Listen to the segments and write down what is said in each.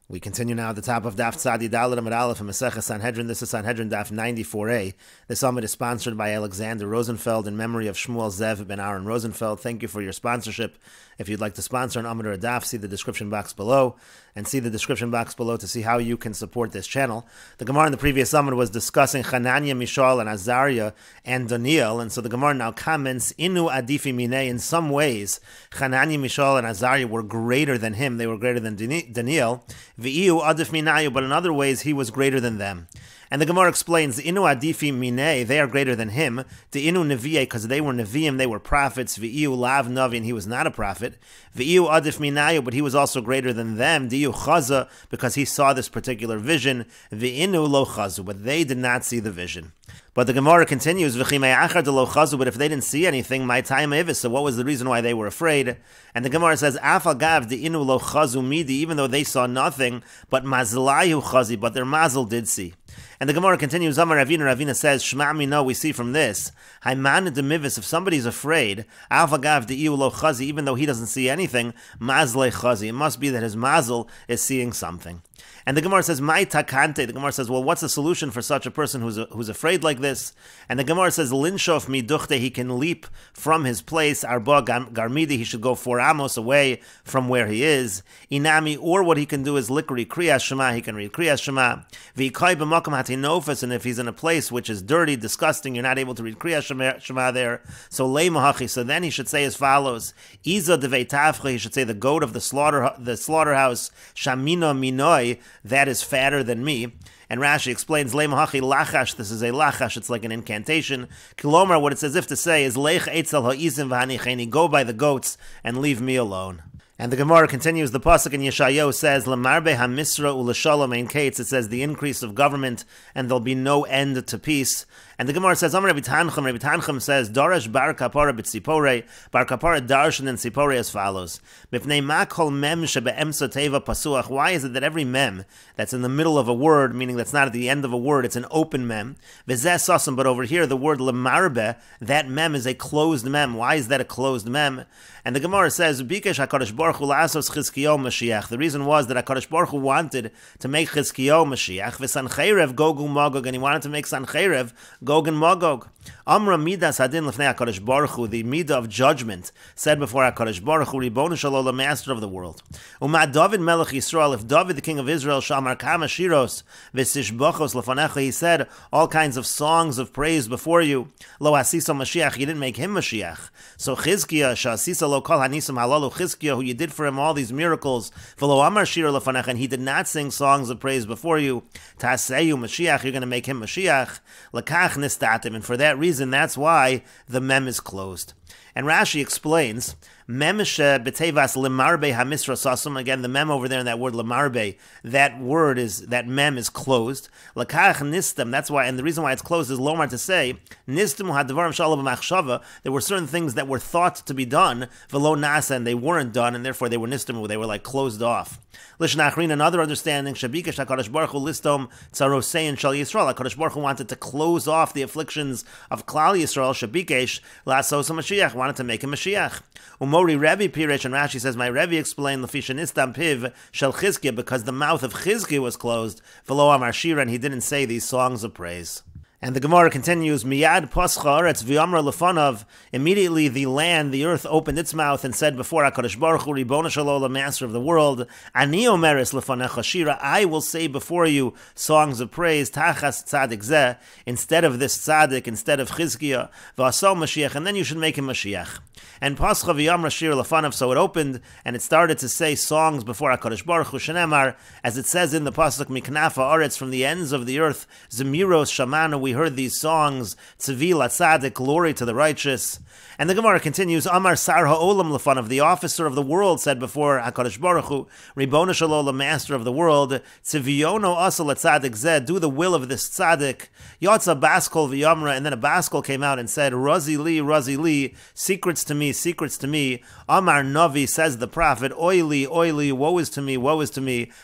We continue now at the top of Daf Tzadi Dalet Amud Aleph in Mesechet Sanhedrin. This is Sanhedrin Daf 94a. This summit is sponsored by Alexander Rosenfeld in memory of Shmuel Zev ben Aaron Rosenfeld. Thank you for your sponsorship. If you'd like to sponsor an Amud or a Daf, see the description box below, and see the description box below to see how you can support this channel. The Gemara in the previous summit was discussing Hananiah, Mishael, and Azariah, and Daniel, and so the Gemara now comments, Inu Adifi Minei, in some ways, Hananiah, Mishael, and Azariah were greater than him, they were greater than Daniel, V'iyu Adif Minayu, but in other ways, he was greater than them. And the Gemara explains, Inu Adifi Minei, they are greater than him, the Inu Nevi'eh, because they were Nevi'im, they were prophets, V'iyu Lav Navi, and he was not a prophet, V'iyu Adif Minayu, but he was also greater than them, Diyu Chaza, because he saw this particular vision, V'inu Lo Chazu, but they did not see the vision. But the Gemara continues, but if they didn't see anything, my time ivis. So what was the reason why they were afraid? And the Gemara says, Afagav the inu lo chazu midi, even though they saw nothing, but mazlayu chazi, but their mazel did see. And the Gemara continues, Amar Ravina says, Shema Mino, we see from this, Haiman demivis, if somebody's afraid, Afagav the iu lo chazi, even though he doesn't see anything, mazle chazi, it must be that his mazel is seeing something. And the Gemara says, Mai takante. The Gemara says, well, what's the solution for such a person who's afraid like this? And the Gemara says, Linshof miduchte, he can leap from his place. Arba garmidi, he should go 4 amos away from where he is. Inami, or what he can do is likri kriyas shema, he can read kriyas shema. V'ikai b'makom hatinofes, and if he's in a place which is dirty, disgusting, you're not able to read kriyas shema there. So lei mahachi, so then he should say as follows: Iza devei tafcha, he should say the goat of the slaughterhouse, shamino minoi, that is fatter than me. And Rashi explains, Leimahachi lachash, this is a lachash, it's like an incantation. Kilomar, what it's as if to say is, Leich etzel ha'izim v'hanicheni, go by the goats and leave me alone. And the Gemara continues, the pasuk in Yeshayahu says, Lamarbe hamisra u'lashalom ein kates, it says the increase of government and there'll be no end to peace. And the Gemara says, Amar Rabbi Tanchum says, Darash bar kapara b'tzipore, bar kapara darshan and tzipore as follows. Mipnei ma kol mem shebe'emsa teva pasuach, why is it that every mem that's in the middle of a word, meaning that's not at the end of a word, it's an open mem, v'zeh sasam, but over here the word lemarbe, that mem is a closed mem. Why is that a closed mem? And the Gemara says, Bikesh HaKadosh Baruch Hu la'asos Chizkiyahu Mashiach. The reason was that HaKadosh Baruch Hu wanted to make Chizkiyahu Mashiach, v'Sancheirev Gog u'Magog, and he wanted to make Sancheirev Gog and Magog. Amra midas hadin lefnei HaKadosh Baruch Hu, the midah of judgment, said before HaKadosh Baruch Hu, Ribonu Shalom, the master of the world. Uma David Melech Yisrael, if David the king of Israel, Shamar Kama Shiros, v'Sishbachos lefanecha, he said all kinds of songs of praise before you. Lo Hasiso Mashiach, you didn't make him Mashiach. So Chizkiah, Shasisa lo kol hanisam halalu, Chizkiah, who you did for him all these miracles, v'lo Amar Shir lefanecha, and he did not sing songs of praise before you. Taseyu Mashiach, you're going to make him Mashiach. Lekach nistatim, and for that reason, that's why the mem is closed. And Rashi explains, Memeshe betevas lemarbe hamisra sasum. Again, the mem over there in that word lemarbe, that word is, that mem is closed. Lakach nistam, that's why, and the reason why it's closed is lomar to say, nistam hadvarim shalom b'machshava, there were certain things that were thought to be done, velo nasa, and they weren't done, and therefore they were nistam, they were like closed off. Lishnachrin, another understanding, Shabikesh HaKadosh Baruch Hu listom tzarosein shal Yisrael. HaKadosh Baruch Hu wanted to close off the afflictions of Klal Yisrael, Shabikesh, lasos Mashiach, wanted to make a Mashiach. Umori Rebbe Piresh, and Rashi says, my Rebbe explained, Lefisha nistam piv shel Chizkiah, because the mouth of Chizkiah was closed, velo amar shira, and he didn't say these songs of praise. And the Gemara continues, Miyad pascha aretz v'yamra lefanav, immediately the land, the earth opened its mouth and said before HaKadosh Baruch Hu, Ribona Shalom, master of the world, Ani omeres lefanecha shira, I will say before you songs of praise, tachas tzadik zeh, instead of this tzadik, instead of Chizkiah, v'asal Mashiach, and then you should make him Mashiach. And pascha v'yamra shira lefanav, so it opened, and it started to say songs before HaKadosh Baruch Hu, shenemar, as it says in the pasuk, Miknafa aretz, from the ends of the earth, Zemiros shamanu, we heard these songs, Tzvi Latzadik, glory to the righteous. And the Gemara continues, Amar Sar Ha'olam Lefanav, the officer of the world said before HaKadosh Baruch Hu, Ribona Shalom, master of the world, Tziviono Asal Latzadik Zed, do the will of this tzaddik. Yotza Baskol V'yamra, and then a Baskol came out and said, Razi li, secrets to me, secrets to me. Amar Navi, says the prophet, Oili, woe is to me,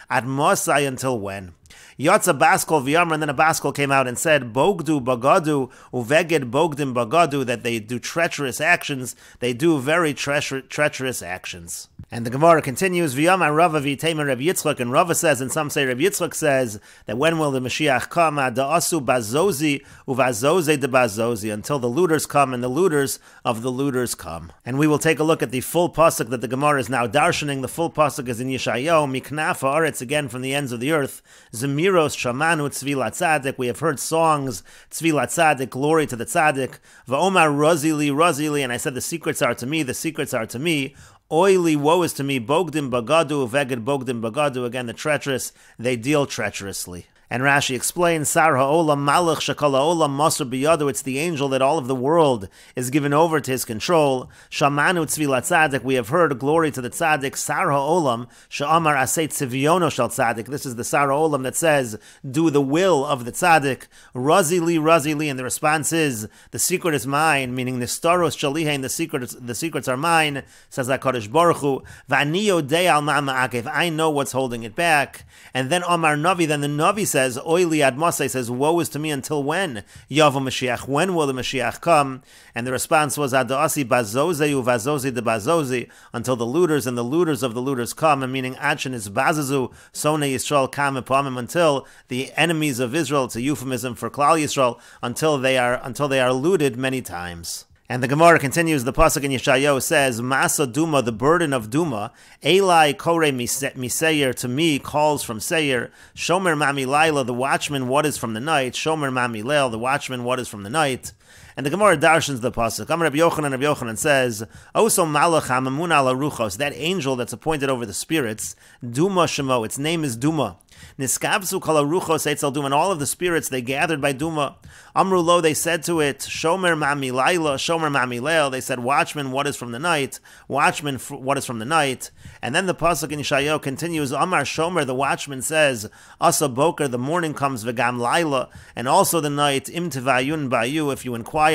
Ad Mosai, until when? Yatza Baskol v'yamar, and then a Baskol came out and said, Bogdu bagadu uveged bogdim bagadu, that they do treacherous actions, they do very treacherous actions. And the Gemara continues, V'yamar Rava v'yiteimer Reb Yitzchak, and Rava says, and some say Reb Yitzchak says, that when will the Mashiach come? Da'asu bazozi uvazoze de bazozi, until the looters come and the looters of the looters come. And we will take a look at the full pasuk that the Gemara is now darshaning. The full pasuk is in Yeshayahu, Miknaf haaretz, again from the ends of the earth. Zemiros shamanu tzvilat tzadik, we have heard songs, tzvilat tzadik, glory to the tzadik. Va'omar rozili, rozili, and I said the secrets are to me, the secrets are to me. Oily, woe is to me, bogdim bagadu, veged bogdim bagadu, again the treacherous, they deal treacherously. And Rashi explains, Sar ha'olam malach shekol ha'olam masur biyadu, it's the angel that all of the world is given over to his control. Shamanu tzvilat tzadik, we have heard glory to the tzadik. Sar ha'olam she'amar asei tzivyono shel tzadik, this is the Sar ha'olam that says, do the will of the tzadik. Razili, razili, and the response is, the secret is mine, meaning the staros shalihein, the secrets are mine, says HaKadosh Baruch Hu. V'ani yodei al ma'akev, I know what's holding it back. And then Amar Navi, then the Navi says, Oili ad Masay, says, woe is to me until when? Yavo Mashiach, when will the Mashiach come? And the response was, Adasi bazoze uvazozi de bazozi, until the looters and the looters of the looters come, and meaning Achin is bazazu, Sone Yisrael kam upon, until the enemies of Israel, it's a euphemism for Klal Yisrael, until they are looted many times. And the Gemara continues, the pasuk in Yeshayahu says, Masa Duma, the burden of Duma, Eli Kore Miseyer, to me calls from Seir, Shomer Mami Laila, the watchman, what is from the night, Shomer Mami Leil, the watchman, what is from the night. And the Gemara darshans the pasuk. Amar Rabbi Yochanan says, Oso Malach HaMamun Ala Ruchos, that angel that's appointed over the spirits, Duma Shemo, its name is Duma. Niskabsu kala ruchos eitzel Duma, and all of the spirits they gathered by Duma. Amru lo, they said to it, Shomer Mami Laila, Shomer Mami Leil, they said, watchman, what is from the night? Watchman, what is from the night? And then the pasuk in Yeshayahu continues, Amar Shomer, the watchman says, Asa Boker, the morning comes, Vegam Laila, and also the night, Im Tivayun Bayu, if you inquire,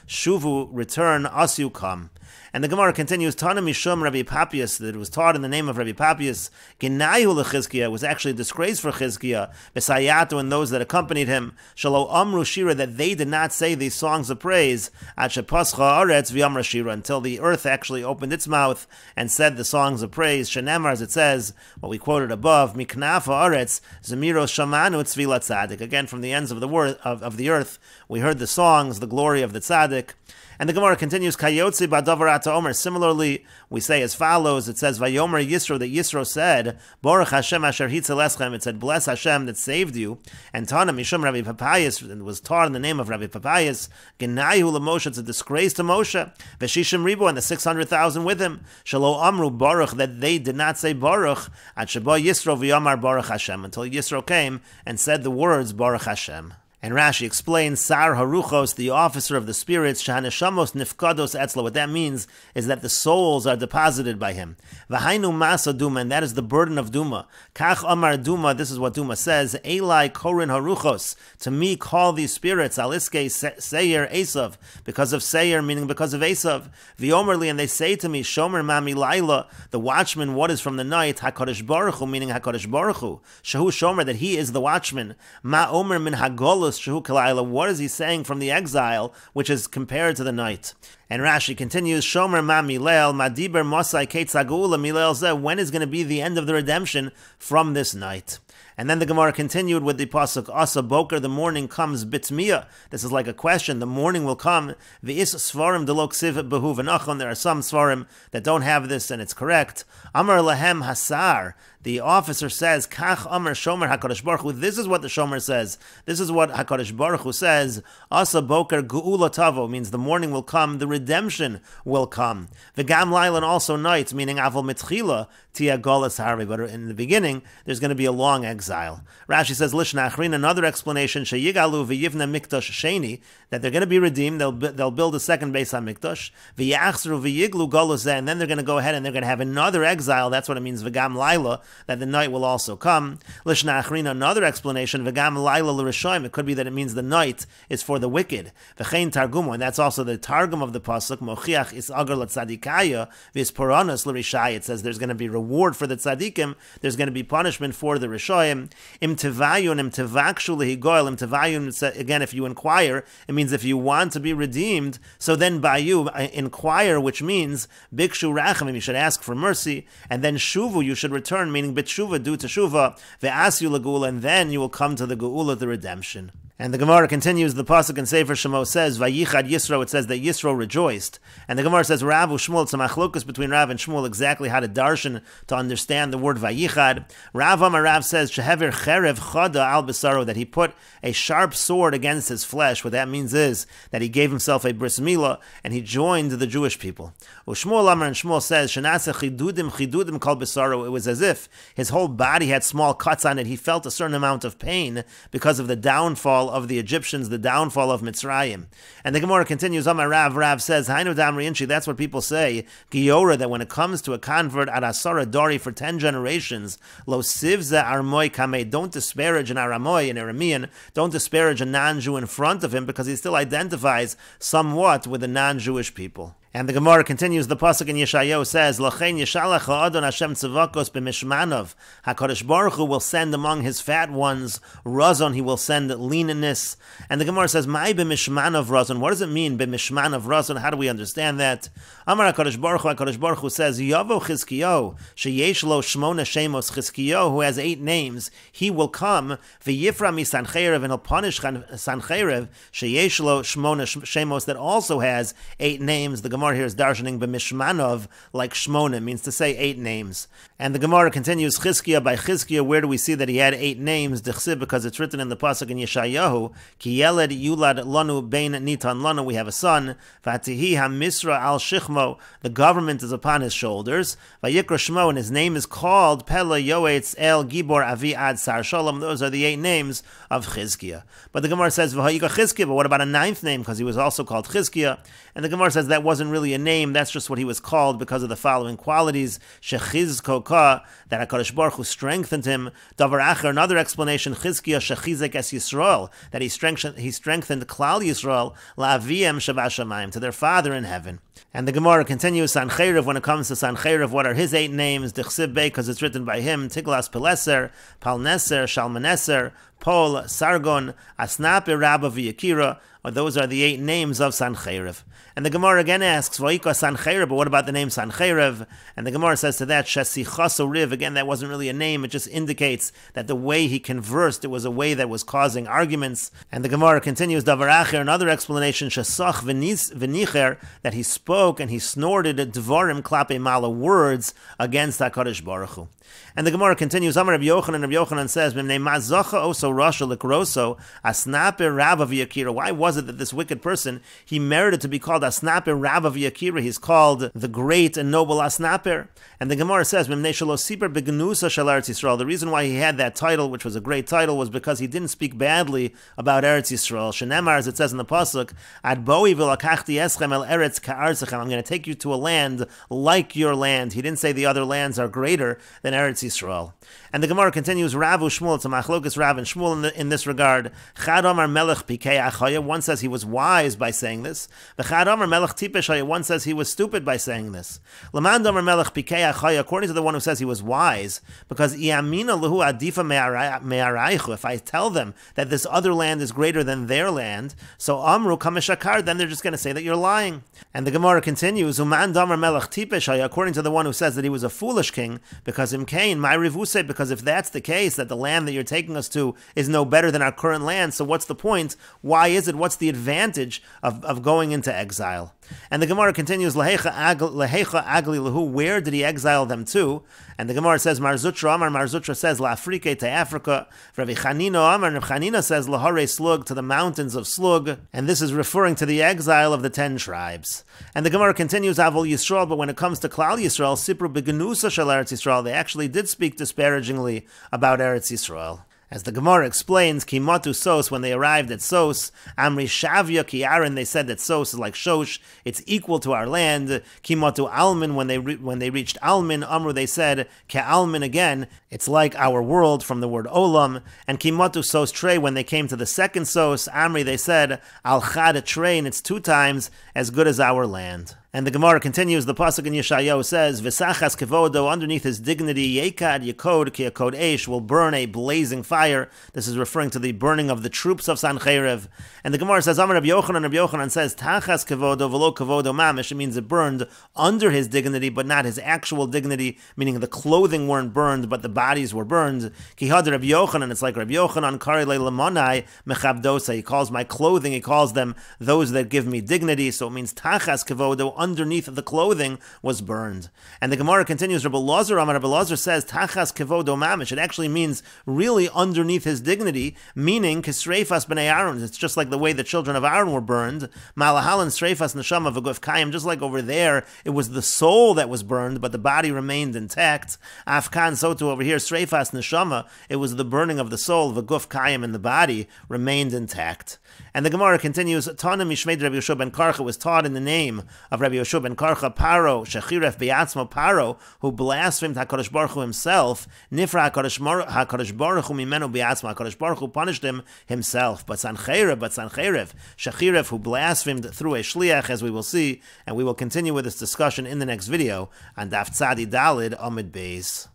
Shuvu, return, Asu, come. And the Gemara continues, Tana Mishum Rabbi Papias, that it was taught in the name of Rabbi Papias, Genayu leChizkiah, was actually a disgrace for Chizkiah, Besayatu, and those that accompanied him, Shalo Amru Shira, that they did not say these songs of praise, Achepascha Aretz V'Amra Shira, until the earth actually opened its mouth and said the songs of praise. Shenemar, as it says, what we quoted above, Miknaf Aretz, Zemiros Shamanu Tzvilat Tzadik, again from the ends of the earth, we heard the songs, the glory of the Tzadik. And the Gemara continues, Kayotzi ba'davar Omer. Similarly, we say as follows, it says, Vayomer Yisro, that Yisro said, Baruch Hashem asher hitzel eschem, it said, bless Hashem that saved you. And Tana Mishum Rabbi Papayas, it was taught in the name of Rabbi Papayas, Genayu LaMoshe, it's a disgrace to Moshe, Veshishim Ribo, and the 600,000 with him, Shalo Amru Baruch, that they did not say Baruch, at Sheba Yisro v'yamar Baruch Hashem, until Yisro came and said the words Baruch Hashem. And Rashi explains, Sar Haruchos, the officer of the spirits, Shahaneshamos Nifkados Etzlo. What that means is that the souls are deposited by him. V'hainu Masa Duma, and that is the burden of Duma. Kach Amar Duma, this is what Duma says, Eli Korin Haruchos, to me call these spirits, Aliske Seir Esav, because of Seir, meaning because of Esav. V'yomerli, and they say to me, Shomer Mami Laila, the watchman, what is from the night, HaKadosh Baruch Hu, meaning HaKadosh Baruch Hu, Shahu Shomer, that he is the watchman, Ma Omer Min Hagolus, what is he saying from the exile, which is compared to the night? And Rashi continues, Shomer Mami Leil, Madiber Mosai Ketzagula Milel Zeh, when is going to be the end of the redemption from this night? And then the Gemara continued with the pasuk, Asa Boker, the morning comes, Bitmiya. This is like a question, the morning will come. V'is Svarim Delo Ksiv Behu V'nachon, there are some Svarim that don't have this, and it's correct. Amar Lahem Hasar, the officer says, Kach Amar Shomer HaKadosh Baruch Hu, this is what the Shomer says. This is what HaKadosh Baruch Hu says. Asa Boker Geula Tavo, means the morning will come, the redemption will come. V'gam Laila, and also night, meaning Aval Mitchila, Tia Golas Harvi, but in the beginning, there's going to be a long exile. Rashi says, Lishna Achrin, another explanation, Sheyigalu V'yivna Mikdash Sheni, that they're going to be redeemed, they'll build a second base on Mikdash, V'yachzru V'yiglu Golas, and then they're going to go ahead and they're going to have another exile, that's what it means, V'gam Laila, that the night will also come. Lishna Achrin, another explanation, V'gam Laila L'Rishoim, it could be that it means the night is for the wicked. V'chein Targumo, and that's also the Targum of the Pasuk, Mochiach is Agar L'Tzadikaya, V'is Poranos L'Rishai, it says there's going to be reward reward for the tzaddikim, there's going to be punishment for the Rishoyim. Im tevayun, im tevakshu lehigoyel, im tevayun, again, if you inquire, it means if you want to be redeemed, so then bayu, inquire, which means bikshu rachamim, you should ask for mercy, and then shuvu, you should return, meaning bitshuva, do teshuva, ve'asyu legula, and then you will come to the geula, the redemption. And the Gemara continues, the pasuk in Sefer Shemo says, Vayichad Yisro, it says that Yisro rejoiced. And the Gemara says, Rav u'Shmuel, it's a machlokus between Rav and Shmuel, exactly how to darshan, to understand the word Vayichad. Rav says, Shehever cherev chada al besaro, that he put a sharp sword against his flesh. What that means is that he gave himself a bris milah, and he joined the Jewish people. U'Shmuel Amar, and Shmuel says, Shenase chidudim kol besaro, it was as if his whole body had small cuts on it. He felt a certain amount of pain because of the downfall of the Egyptians, the downfall of Mitzrayim. And the Gemara continues, Amar Rav says, Hainu damri inchi, that's what people say, Giyora, that when it comes to a convert, ad asara dori, for 10 generations, lo sivza armoy kamei, don't disparage an Aramoy, an Aramean, don't disparage a non-Jew in front of him, because he still identifies somewhat with the non-Jewish people. And the Gemara continues, the pasuk in Yeshayahu says, L'chein yishalach ha'adon Hashem tzavakos b'mishmanov. HaKadosh Baruch Hu will send among his fat ones razon, he will send leanness. And the Gemara says, Mai b'mishmanov razon. What does it mean, b'mishmanov razon? How do we understand that? Amar HaKadosh Baruch Hu says, Yavo Chizkiyo, sheyesh lo shmona shemos, Chizkiyo, who has 8 names, he will come, v'yifra mi Sanhedrin, and he'll punish Sanhedrin, sheyesh lo shmona shemos, that also has 8 names. The Gemara here is darshaning b'mishmanov, like Shmona, means to say 8 names. And the Gemara continues, Chizkiya, by Chizkiya, where do we see that he had 8 names? D'chsib, because it's written in the pasuk in Yeshayahu, Ki yeled yulad lanu bein nitan lanu, we have a son, V'atihi hamisra al shichmo, the government is upon his shoulders, Vayikra Shmo, and his name is called Pela Yoetz El Gibor Avi Ad Sar Shalom. Those are the 8 names of Chizkiya. But the Gemara says, V'hayikra Chizkiya, but what about a 9th name? Because he was also called Chizkiya. And the Gemara says that wasn't really a name, that's just what he was called because of the following qualities. Shechizkoka, that HaKadosh Baruch Hu strengthened him. Davar Acher, another explanation, Chizkiya Shechizek Es Yisrael, that he strengthened Klal Yisrael, La'aviyem Shavah Shamayim, to their father in heaven. And the Gemara continues, Sanhedrin, when it comes to Sanhedrin, what are his 8 names? D'chsib Bey, because it's written by him, Tiglas Pileser, Palneser, Shalmaneser, Pol, Sargon, Asnape, Rabba, V'Yakira. Those are the 8 names of Sanhedrin. And the Gemara again asks, V'Yika Sanhedrin, but what about the name Sanhedrin? And the Gemara says to that, Shesichaso Riv, again, that wasn't really a name, it just indicates that the way he conversed, it was a way that was causing arguments. And the Gemara continues, Davar Acher, another explanation, Shesach V'Nicher, that he spoke and he snorted Dvarim Klape Mala, words against HaKadosh Baruch Hu. And the Gemara continues, Amar Rabbi Yochanan says, B'mnei Mazacha Oso Rasha Likroso, Asnape Rabba V'Yakira. Why was it that this wicked person, he merited to be called Asnaper Rabba V'Yakira? He's called the great and noble Asnaper. And the Gemara says, the reason why he had that title, which was a great title, was because he didn't speak badly about Eretz Yisrael. Shenemar, as it says in the pasuk, Ad boi v'lakachti eschem el eretz ka'arzechem. I'm going to take you to a land like your land. He didn't say the other lands are greater than Eretz Yisrael. And the Gemara continues, Rav u'Shmuel, it's a machlokas Rav and Shmuel in this regard. Chad Omar Melech Pikei Achaya, one says he was wise by saying this. V'chad Omar Melech Tipesh Haya, one says he was stupid by saying this. L'man Omar Melech Pikei Achaya, according to the one who says he was wise, because Iamina Luhu Adifa Me'araichu, if I tell them that this other land is greater than their land, so Amru Kameshakar, then they're just going to say that you're lying. And the Gemara continues, Uman Omar Melech Tipesh Haya, according to the one who says that he was a foolish king, because Imkain, my Rivuse, because if that's the case, that the land that you're taking us to is no better than our current land, so what's the point? Why is it? What's the advantage of going into exile? And the Gemara continues, Lehecha agli lehu, where did he exile them to? And the Gemara says, Marzutra Amar, Marzutra says, La'afrike, to Africa. Rabbi Chanina Amar, Rabbi Chanina says, Lahare Slug, to the mountains of Slug. And this is referring to the exile of the 10 tribes. And the Gemara continues, Avol Yisrael, but when it comes to Klal Yisrael, Sipru Begenusa Shel Eretz Yisrael, they actually did speak disparagingly about Eretz Yisrael. As the Gemara explains, Kimatu Sos, when they arrived at Sos, Amri Shavya Kiaran, they said that Sos is like Shosh, it's equal to our land. Kimatu Almin, when they reached Almin, Amru, they said, Ke Almin again, it's like our world from the word Olam. And Kimatu Sos Trey, when they came to the second Sos, Amri, they said, Al Chad Trey, and it's 2 times as good as our land. And the Gemara continues, the pasuk in Yeshayahu says, V'sachas kevodo, underneath his dignity, Yekad Yekod ki Yekod Eish, will burn a blazing fire. This is referring to the burning of the troops of Sancheriv. And the Gemara says, Amar Rabbi Yochanan says, Tachas kevodo v'lo kevodo mamish. It means it burned under his dignity, but not his actual dignity, meaning the clothing weren't burned, but the bodies were burned. Ki had Rabbi Yochanan, it's like Rabbi Yochanan, Kari le lemonai mechabdosa. He calls my clothing, he calls them those that give me dignity. So it means Tachas kevodo, underneath the clothing was burned. And the Gemara continues, Rabbi Lazar says, Tachas kevodo mamish. It actually means really underneath his dignity, meaning Kisreifas b'nei Aaron. It's just like the way the children of Aaron were burned. Malahalan Sreifas neshama v'guf kayim. Just like over there, it was the soul that was burned, but the body remained intact. Afkan, so too over here, Sreifas neshama, it was the burning of the soul, v'guf kayim, and the body remained intact. And the Gemara continues, Tana mishmeid Rabbi Yoshua ben Karcha, was taught in the name of Rabbi Yoshua ben Karcha, Paro, Shechiref be'atzmo, Paro, who blasphemed HaKadosh Baruch Hu himself, Nifra HaKadosh Baruch Hu mimenu be'atzmo, HaKadosh Baruch Hu punished him himself. But Sancheriv, Shechiref, who blasphemed through a shliach, as we will see, and we will continue with this discussion in the next video on Daf Tzadi Dalid Amud Beis.